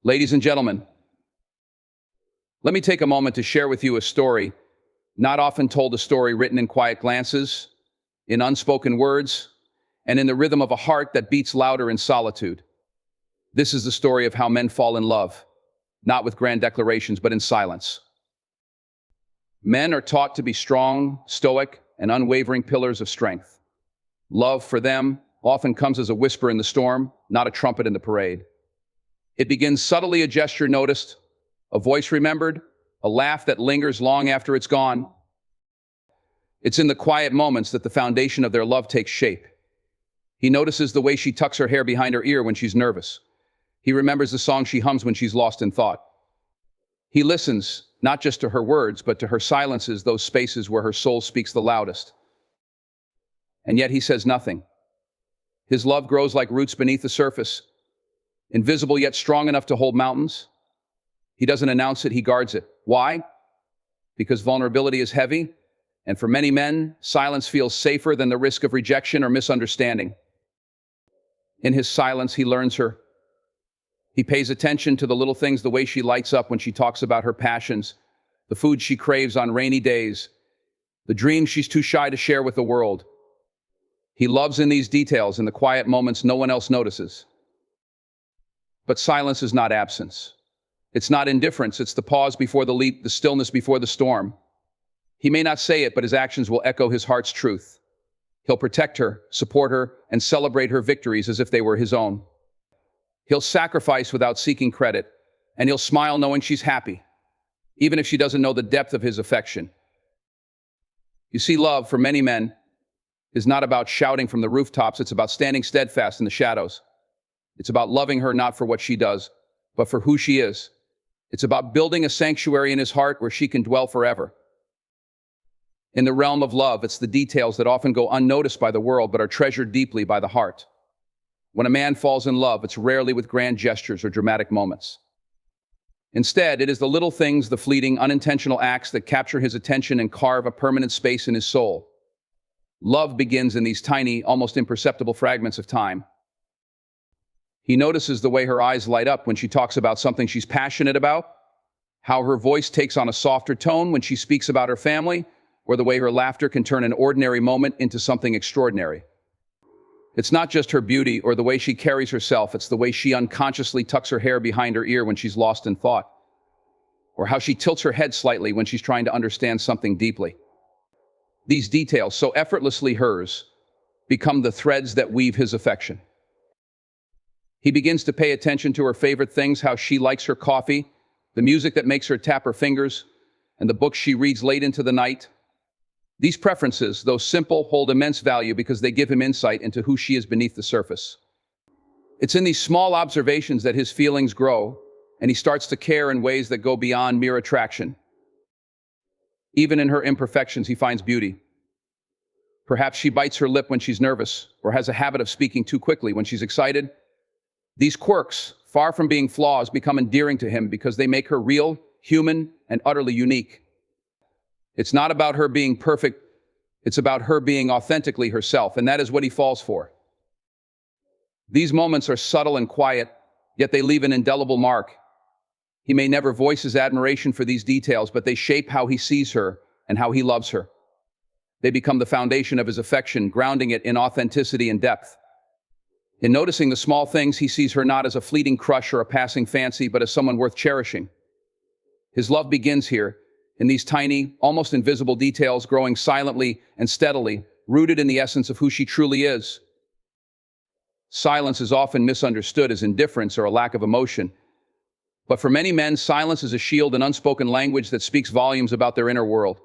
Ladies and gentlemen, let me take a moment to share with you a story, not often told, a story written in quiet glances, in unspoken words, and in the rhythm of a heart that beats louder in solitude. This is the story of how men fall in love, not with grand declarations, but in silence. Men are taught to be strong, stoic, and unwavering pillars of strength. Love for them often comes as a whisper in the storm, not a trumpet in the parade. It begins subtly, a gesture noticed, a voice remembered, a laugh that lingers long after it's gone. It's in the quiet moments that the foundation of their love takes shape. He notices the way she tucks her hair behind her ear when she's nervous. He remembers the song she hums when she's lost in thought. He listens, not just to her words, but to her silences, those spaces where her soul speaks the loudest. And yet he says nothing. His love grows like roots beneath the surface, invisible yet strong enough to hold mountains. He doesn't announce it, he guards it. Why? Because vulnerability is heavy, and for many men, silence feels safer than the risk of rejection or misunderstanding. In his silence, he learns her. He pays attention to the little things, the way she lights up when she talks about her passions, the food she craves on rainy days, the dreams she's too shy to share with the world. He loves in these details, in the quiet moments no one else notices. But silence is not absence. It's not indifference, it's the pause before the leap, the stillness before the storm. He may not say it, but his actions will echo his heart's truth. He'll protect her, support her, and celebrate her victories as if they were his own. He'll sacrifice without seeking credit, and he'll smile knowing she's happy, even if she doesn't know the depth of his affection. You see, love, for many men, is not about shouting from the rooftops, it's about standing steadfast in the shadows. It's about loving her not for what she does, but for who she is. It's about building a sanctuary in his heart where she can dwell forever. In the realm of love, it's the details that often go unnoticed by the world but are treasured deeply by the heart. When a man falls in love, it's rarely with grand gestures or dramatic moments. Instead, it is the little things, the fleeting, unintentional acts that capture his attention and carve a permanent space in his soul. Love begins in these tiny, almost imperceptible fragments of time. He notices the way her eyes light up when she talks about something she's passionate about, how her voice takes on a softer tone when she speaks about her family, or the way her laughter can turn an ordinary moment into something extraordinary. It's not just her beauty or the way she carries herself, it's the way she unconsciously tucks her hair behind her ear when she's lost in thought, or how she tilts her head slightly when she's trying to understand something deeply. These details, so effortlessly hers, become the threads that weave his affection. He begins to pay attention to her favorite things, how she likes her coffee, the music that makes her tap her fingers, and the books she reads late into the night. These preferences, though simple, hold immense value because they give him insight into who she is beneath the surface. It's in these small observations that his feelings grow, and he starts to care in ways that go beyond mere attraction. Even in her imperfections, he finds beauty. Perhaps she bites her lip when she's nervous, or has a habit of speaking too quickly when she's excited. These quirks, far from being flaws, become endearing to him because they make her real, human, and utterly unique. It's not about her being perfect, it's about her being authentically herself, and that is what he falls for. These moments are subtle and quiet, yet they leave an indelible mark. He may never voice his admiration for these details, but they shape how he sees her and how he loves her. They become the foundation of his affection, grounding it in authenticity and depth. In noticing the small things, he sees her not as a fleeting crush or a passing fancy, but as someone worth cherishing. His love begins here, in these tiny, almost invisible details, growing silently and steadily, rooted in the essence of who she truly is. Silence is often misunderstood as indifference or a lack of emotion. But for many men, silence is a shield, an unspoken language that speaks volumes about their inner world.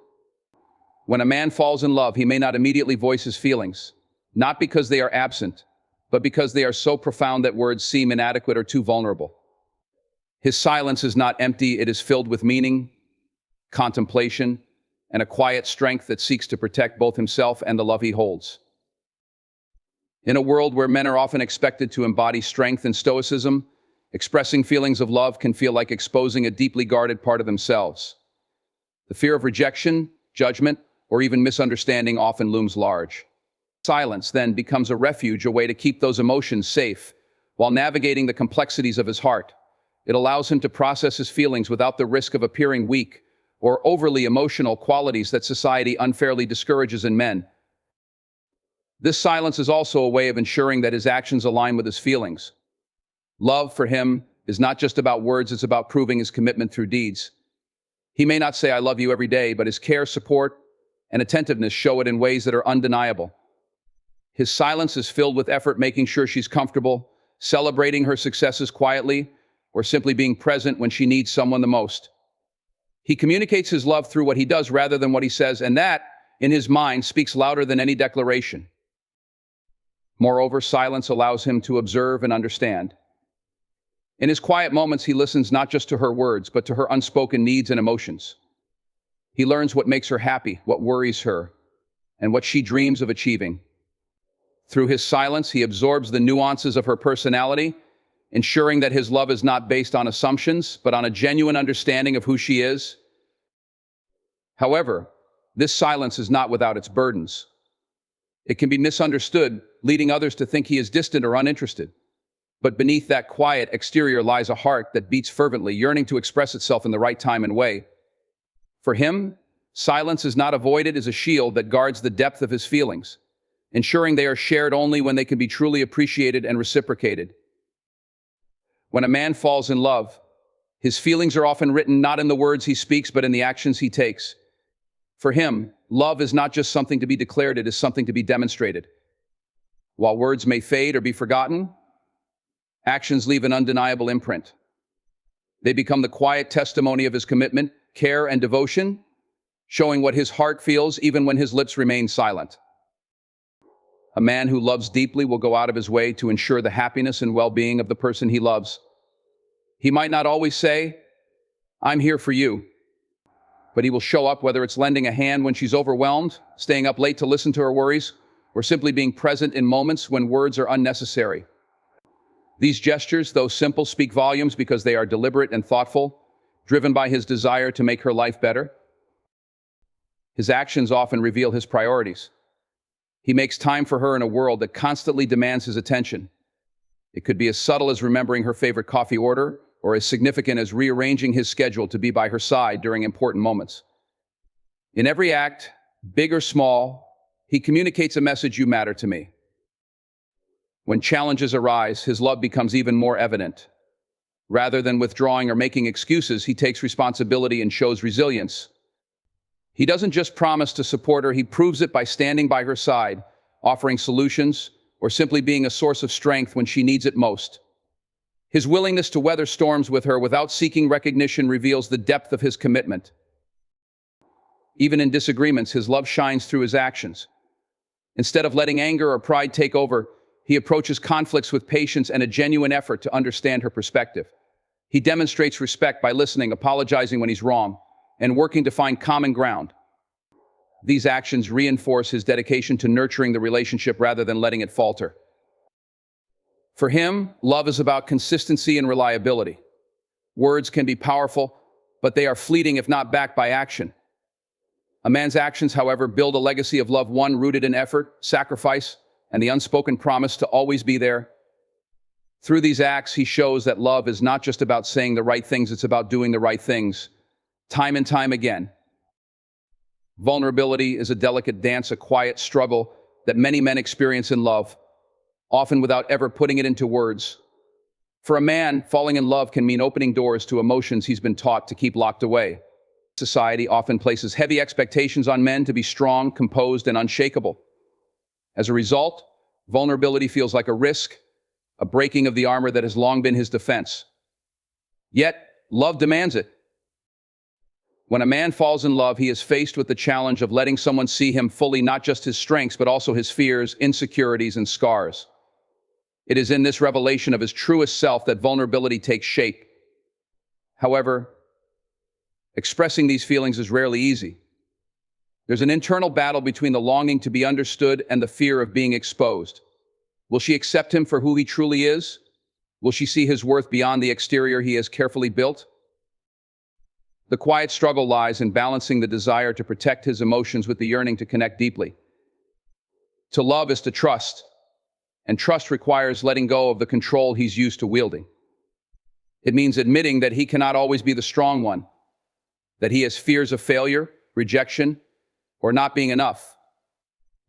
When a man falls in love, he may not immediately voice his feelings, not because they are absent, but because they are so profound that words seem inadequate or too vulnerable. His silence is not empty, it is filled with meaning, contemplation, and a quiet strength that seeks to protect both himself and the love he holds. In a world where men are often expected to embody strength and stoicism, expressing feelings of love can feel like exposing a deeply guarded part of themselves. The fear of rejection, judgment, or even misunderstanding often looms large. Silence then becomes a refuge, a way to keep those emotions safe while navigating the complexities of his heart. It allows him to process his feelings without the risk of appearing weak or overly emotional, qualities that society unfairly discourages in men. This silence is also a way of ensuring that his actions align with his feelings. Love for him is not just about words, it's about proving his commitment through deeds. He may not say, "I love you" every day, but his care, support, and attentiveness show it in ways that are undeniable. His silence is filled with effort, making sure she's comfortable, celebrating her successes quietly, or simply being present when she needs someone the most. He communicates his love through what he does rather than what he says, and that, in his mind, speaks louder than any declaration. Moreover, silence allows him to observe and understand. In his quiet moments, he listens not just to her words, but to her unspoken needs and emotions. He learns what makes her happy, what worries her, and what she dreams of achieving. Through his silence, he absorbs the nuances of her personality, ensuring that his love is not based on assumptions, but on a genuine understanding of who she is. However, this silence is not without its burdens. It can be misunderstood, leading others to think he is distant or uninterested. But beneath that quiet exterior lies a heart that beats fervently, yearning to express itself in the right time and way. For him, silence is not avoided as a shield that guards the depth of his feelings, ensuring they are shared only when they can be truly appreciated and reciprocated. When a man falls in love, his feelings are often written not in the words he speaks, but in the actions he takes. For him, love is not just something to be declared, it is something to be demonstrated. While words may fade or be forgotten, actions leave an undeniable imprint. They become the quiet testimony of his commitment, care, and devotion, showing what his heart feels even when his lips remain silent. A man who loves deeply will go out of his way to ensure the happiness and well-being of the person he loves. He might not always say, "I'm here for you," but he will show up, whether it's lending a hand when she's overwhelmed, staying up late to listen to her worries, or simply being present in moments when words are unnecessary. These gestures, though simple, speak volumes because they are deliberate and thoughtful, driven by his desire to make her life better. His actions often reveal his priorities. He makes time for her in a world that constantly demands his attention. It could be as subtle as remembering her favorite coffee order, or as significant as rearranging his schedule to be by her side during important moments. In every act, big or small, he communicates a message: "You matter to me." When challenges arise, his love becomes even more evident. Rather than withdrawing or making excuses, he takes responsibility and shows resilience. He doesn't just promise to support her, he proves it by standing by her side, offering solutions, or simply being a source of strength when she needs it most. His willingness to weather storms with her without seeking recognition reveals the depth of his commitment. Even in disagreements, his love shines through his actions. Instead of letting anger or pride take over, he approaches conflicts with patience and a genuine effort to understand her perspective. He demonstrates respect by listening, apologizing when he's wrong, and working to find common ground. These actions reinforce his dedication to nurturing the relationship rather than letting it falter. For him, love is about consistency and reliability. Words can be powerful, but they are fleeting if not backed by action. A man's actions, however, build a legacy of love, one rooted in effort, sacrifice, and the unspoken promise to always be there. Through these acts, he shows that love is not just about saying the right things, it's about doing the right things, time and time again. Vulnerability is a delicate dance, a quiet struggle that many men experience in love, often without ever putting it into words. For a man, falling in love can mean opening doors to emotions he's been taught to keep locked away. Society often places heavy expectations on men to be strong, composed, and unshakable. As a result, vulnerability feels like a risk, a breaking of the armor that has long been his defense. Yet, love demands it. When a man falls in love, he is faced with the challenge of letting someone see him fully, not just his strengths, but also his fears, insecurities, and scars. It is in this revelation of his truest self that vulnerability takes shape. However, expressing these feelings is rarely easy. There's an internal battle between the longing to be understood and the fear of being exposed. Will she accept him for who he truly is? Will she see his worth beyond the exterior he has carefully built? The quiet struggle lies in balancing the desire to protect his emotions with the yearning to connect deeply. To love is to trust, and trust requires letting go of the control he's used to wielding. It means admitting that he cannot always be the strong one, that he has fears of failure, rejection, or not being enough.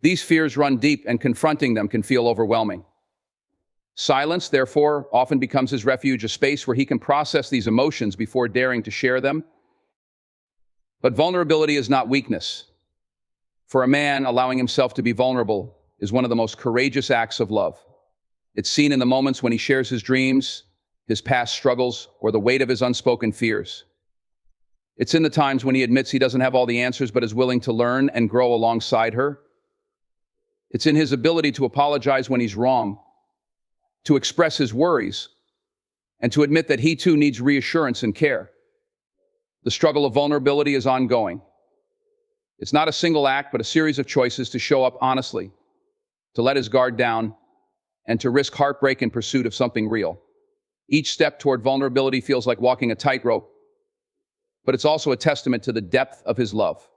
These fears run deep, and confronting them can feel overwhelming. Silence, therefore, often becomes his refuge, a space where he can process these emotions before daring to share them. But vulnerability is not weakness. For a man, allowing himself to be vulnerable is one of the most courageous acts of love. It's seen in the moments when he shares his dreams, his past struggles, or the weight of his unspoken fears. It's in the times when he admits he doesn't have all the answers but is willing to learn and grow alongside her. It's in his ability to apologize when he's wrong, to express his worries, and to admit that he too needs reassurance and care. The struggle of vulnerability is ongoing. It's not a single act, but a series of choices to show up honestly, to let his guard down, and to risk heartbreak in pursuit of something real. Each step toward vulnerability feels like walking a tightrope, but it's also a testament to the depth of his love.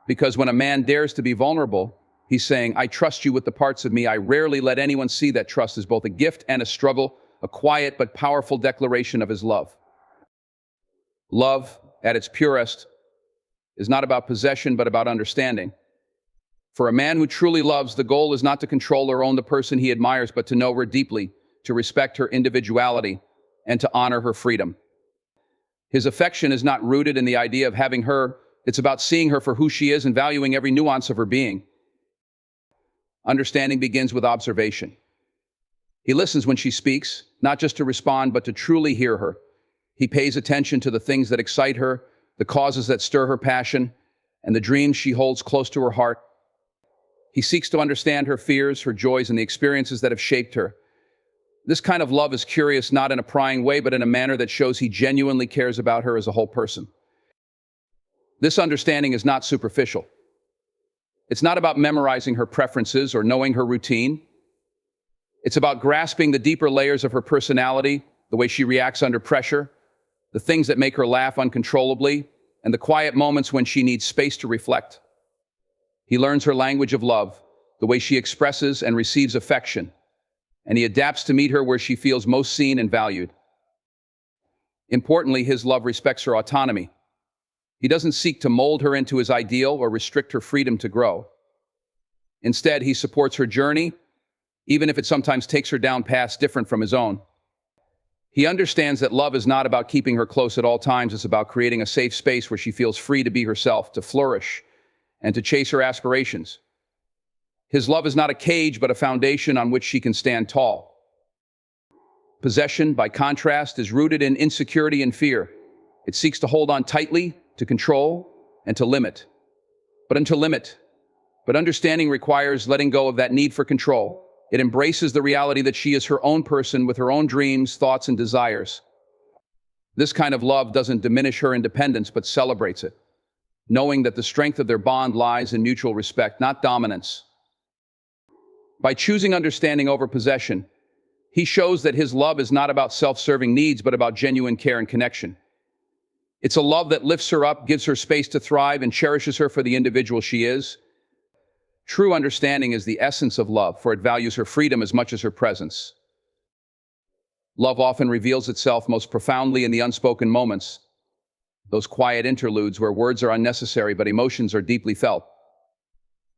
Because when a man dares to be vulnerable, he's saying, I trust you with the parts of me I rarely let anyone see. That trust is both a gift and a struggle, a quiet but powerful declaration of his love. Love, at its purest, is not about possession but about understanding. For a man who truly loves, the goal is not to control or own the person he admires, but to know her deeply, to respect her individuality, and to honor her freedom. His affection is not rooted in the idea of having her, it's about seeing her for who she is and valuing every nuance of her being. Understanding begins with observation. He listens when she speaks, not just to respond, but to truly hear her. He pays attention to the things that excite her, the causes that stir her passion, and the dreams she holds close to her heart. He seeks to understand her fears, her joys, and the experiences that have shaped her. This kind of love is curious, not in a prying way, but in a manner that shows he genuinely cares about her as a whole person. This understanding is not superficial. It's not about memorizing her preferences or knowing her routine. It's about grasping the deeper layers of her personality, the way she reacts under pressure, the things that make her laugh uncontrollably, and the quiet moments when she needs space to reflect. He learns her language of love, the way she expresses and receives affection, and he adapts to meet her where she feels most seen and valued. Importantly, his love respects her autonomy. He doesn't seek to mold her into his ideal or restrict her freedom to grow. Instead, he supports her journey, even if it sometimes takes her down paths different from his own. He understands that love is not about keeping her close at all times. It's about creating a safe space where she feels free to be herself, to flourish, and to chase her aspirations. His love is not a cage, but a foundation on which she can stand tall. Possession, by contrast, is rooted in insecurity and fear. It seeks to hold on tightly, to control, and to limit. But understanding requires letting go of that need for control. It embraces the reality that she is her own person with her own dreams, thoughts, and desires. This kind of love doesn't diminish her independence, but celebrates it, knowing that the strength of their bond lies in mutual respect, not dominance. By choosing understanding over possession, he shows that his love is not about self-serving needs, but about genuine care and connection. It's a love that lifts her up, gives her space to thrive, and cherishes her for the individual she is. True understanding is the essence of love, for it values her freedom as much as her presence. Love often reveals itself most profoundly in the unspoken moments, those quiet interludes where words are unnecessary but emotions are deeply felt.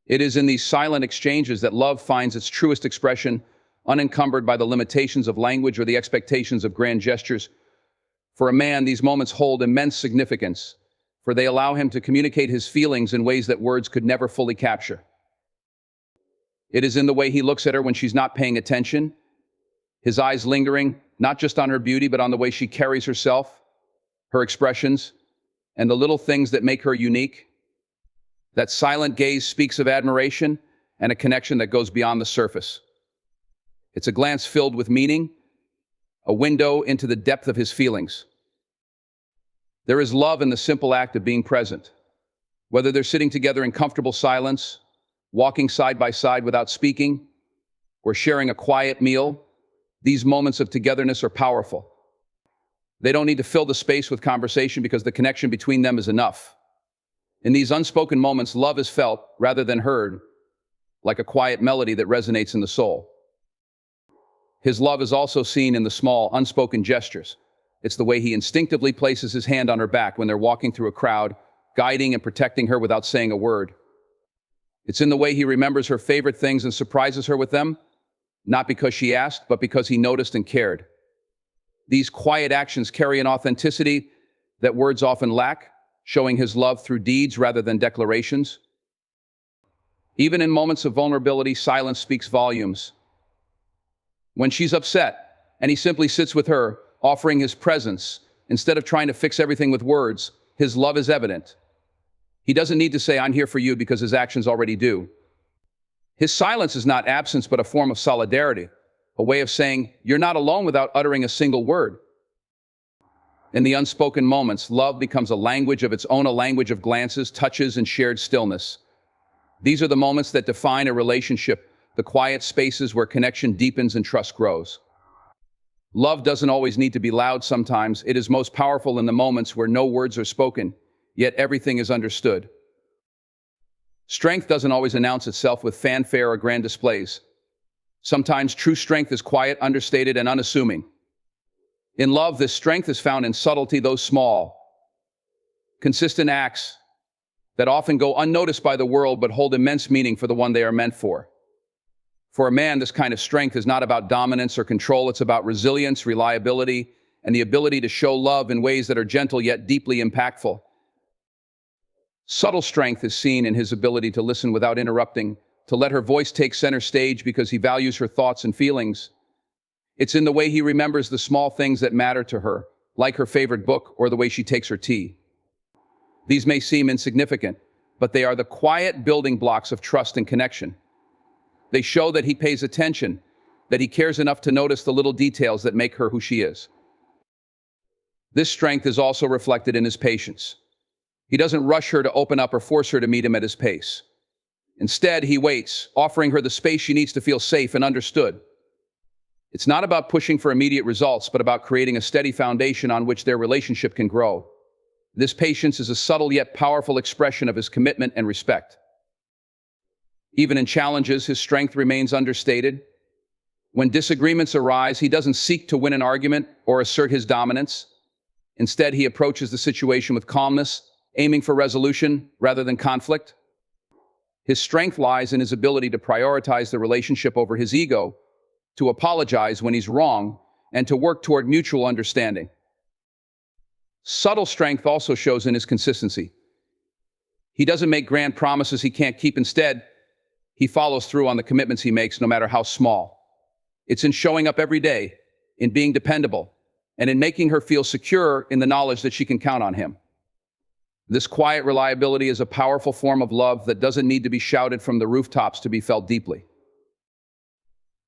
It is in these silent exchanges that love finds its truest expression, unencumbered by the limitations of language or the expectations of grand gestures. For a man, these moments hold immense significance, for they allow him to communicate his feelings in ways that words could never fully capture. It is in the way he looks at her when she's not paying attention, his eyes lingering not just on her beauty, but on the way she carries herself, her expressions, and the little things that make her unique. That silent gaze speaks of admiration and a connection that goes beyond the surface. It's a glance filled with meaning, a window into the depth of his feelings. There is love in the simple act of being present. Whether they're sitting together in comfortable silence, walking side by side without speaking, or sharing a quiet meal, these moments of togetherness are powerful. They don't need to fill the space with conversation because the connection between them is enough. In these unspoken moments, love is felt rather than heard, like a quiet melody that resonates in the soul. His love is also seen in the small, unspoken gestures. It's the way he instinctively places his hand on her back when they're walking through a crowd, guiding and protecting her without saying a word. It's in the way he remembers her favorite things and surprises her with them, not because she asked, but because he noticed and cared. These quiet actions carry an authenticity that words often lack, showing his love through deeds rather than declarations. Even in moments of vulnerability, silence speaks volumes. When she's upset, and he simply sits with her, offering his presence, instead of trying to fix everything with words, his love is evident. He doesn't need to say, "I'm here for you," because his actions already do. His silence is not absence, but a form of solidarity, a way of saying, "You're not alone," without uttering a single word. In the unspoken moments, love becomes a language of its own, a language of glances, touches, and shared stillness. These are the moments that define a relationship, the quiet spaces where connection deepens and trust grows. Love doesn't always need to be loud. Sometimes it is most powerful in the moments where no words are spoken, yet everything is understood. Strength doesn't always announce itself with fanfare or grand displays. Sometimes true strength is quiet, understated, and unassuming. In love, this strength is found in subtlety, those small, consistent acts that often go unnoticed by the world but hold immense meaning for the one they are meant for. For a man, this kind of strength is not about dominance or control. It's about resilience, reliability, and the ability to show love in ways that are gentle yet deeply impactful. Subtle strength is seen in his ability to listen without interrupting, to let her voice take center stage because he values her thoughts and feelings. It's in the way he remembers the small things that matter to her, like her favorite book or the way she takes her tea. These may seem insignificant, but they are the quiet building blocks of trust and connection. They show that he pays attention, that he cares enough to notice the little details that make her who she is. This strength is also reflected in his patience. He doesn't rush her to open up or force her to meet him at his pace. Instead, he waits, offering her the space she needs to feel safe and understood. It's not about pushing for immediate results, but about creating a steady foundation on which their relationship can grow. This patience is a subtle yet powerful expression of his commitment and respect. Even in challenges, his strength remains understated. When disagreements arise, he doesn't seek to win an argument or assert his dominance. Instead, he approaches the situation with calmness, aiming for resolution rather than conflict. His strength lies in his ability to prioritize the relationship over his ego, to apologize when he's wrong, and to work toward mutual understanding. Subtle strength also shows in his consistency. He doesn't make grand promises he can't keep. Instead, he follows through on the commitments he makes, no matter how small. It's in showing up every day, in being dependable, and in making her feel secure in the knowledge that she can count on him. This quiet reliability is a powerful form of love that doesn't need to be shouted from the rooftops to be felt deeply.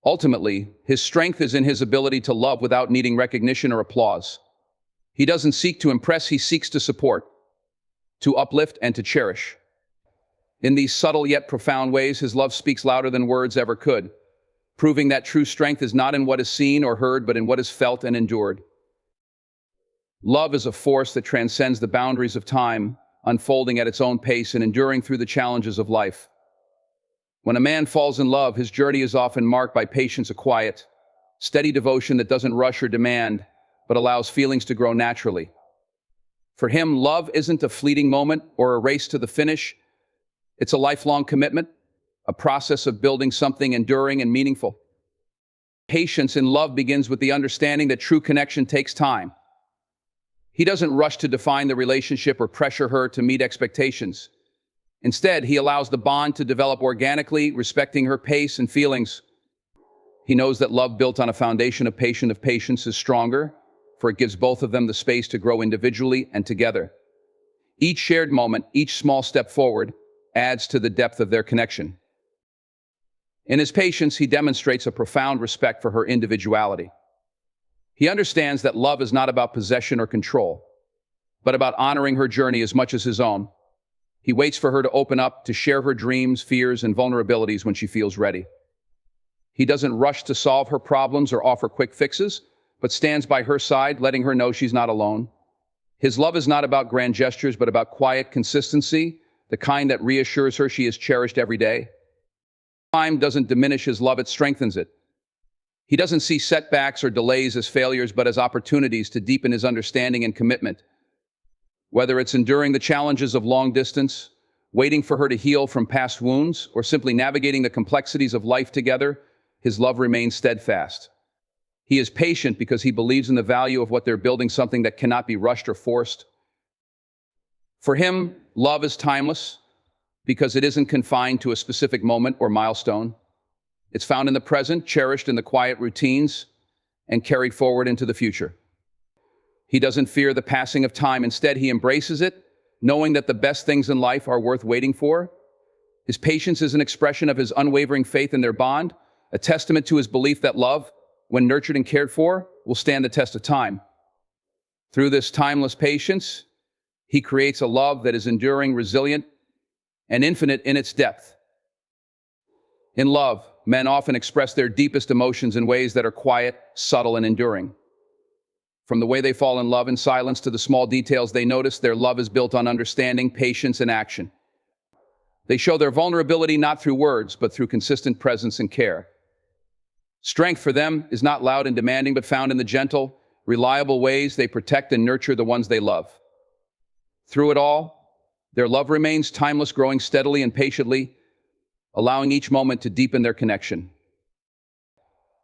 Ultimately, his strength is in his ability to love without needing recognition or applause. He doesn't seek to impress, he seeks to support, to uplift, and to cherish. In these subtle yet profound ways, his love speaks louder than words ever could, proving that true strength is not in what is seen or heard, but in what is felt and endured. Love is a force that transcends the boundaries of time, unfolding at its own pace and enduring through the challenges of life. When a man falls in love, his journey is often marked by patience, a quiet, steady devotion that doesn't rush or demand, but allows feelings to grow naturally. For him, love isn't a fleeting moment or a race to the finish. It's a lifelong commitment, a process of building something enduring and meaningful. Patience in love begins with the understanding that true connection takes time. He doesn't rush to define the relationship or pressure her to meet expectations. Instead, he allows the bond to develop organically, respecting her pace and feelings. He knows that love built on a foundation of patience is stronger, for it gives both of them the space to grow individually and together. Each shared moment, each small step forward, adds to the depth of their connection. In his patience, he demonstrates a profound respect for her individuality. He understands that love is not about possession or control, but about honoring her journey as much as his own. He waits for her to open up, to share her dreams, fears, and vulnerabilities when she feels ready. He doesn't rush to solve her problems or offer quick fixes, but stands by her side, letting her know she's not alone. His love is not about grand gestures, but about quiet consistency, the kind that reassures her she is cherished every day. Time doesn't diminish his love, it strengthens it. He doesn't see setbacks or delays as failures, but as opportunities to deepen his understanding and commitment. Whether it's enduring the challenges of long distance, waiting for her to heal from past wounds, or simply navigating the complexities of life together, his love remains steadfast. He is patient because he believes in the value of what they're building, something that cannot be rushed or forced. For him, love is timeless because it isn't confined to a specific moment or milestone. It's found in the present, cherished in the quiet routines, and carried forward into the future. He doesn't fear the passing of time. Instead, he embraces it, knowing that the best things in life are worth waiting for. His patience is an expression of his unwavering faith in their bond, a testament to his belief that love, when nurtured and cared for, will stand the test of time. Through this timeless patience, he creates a love that is enduring, resilient, and infinite in its depth. In love, men often express their deepest emotions in ways that are quiet, subtle, and enduring. From the way they fall in love in silence to the small details they notice, their love is built on understanding, patience, and action. They show their vulnerability not through words, but through consistent presence and care. Strength for them is not loud and demanding, but found in the gentle, reliable ways they protect and nurture the ones they love. Through it all, their love remains timeless, growing steadily and patiently, allowing each moment to deepen their connection.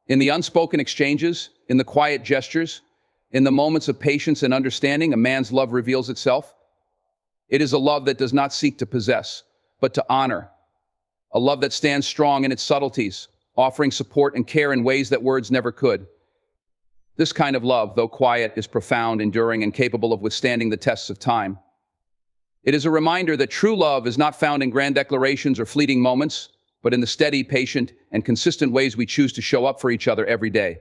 In the unspoken exchanges, in the quiet gestures, in the moments of patience and understanding, a man's love reveals itself. It is a love that does not seek to possess, but to honor. A love that stands strong in its subtleties, offering support and care in ways that words never could. This kind of love, though quiet, is profound, enduring, and capable of withstanding the tests of time. It is a reminder that true love is not found in grand declarations or fleeting moments, but in the steady, patient, and consistent ways we choose to show up for each other every day.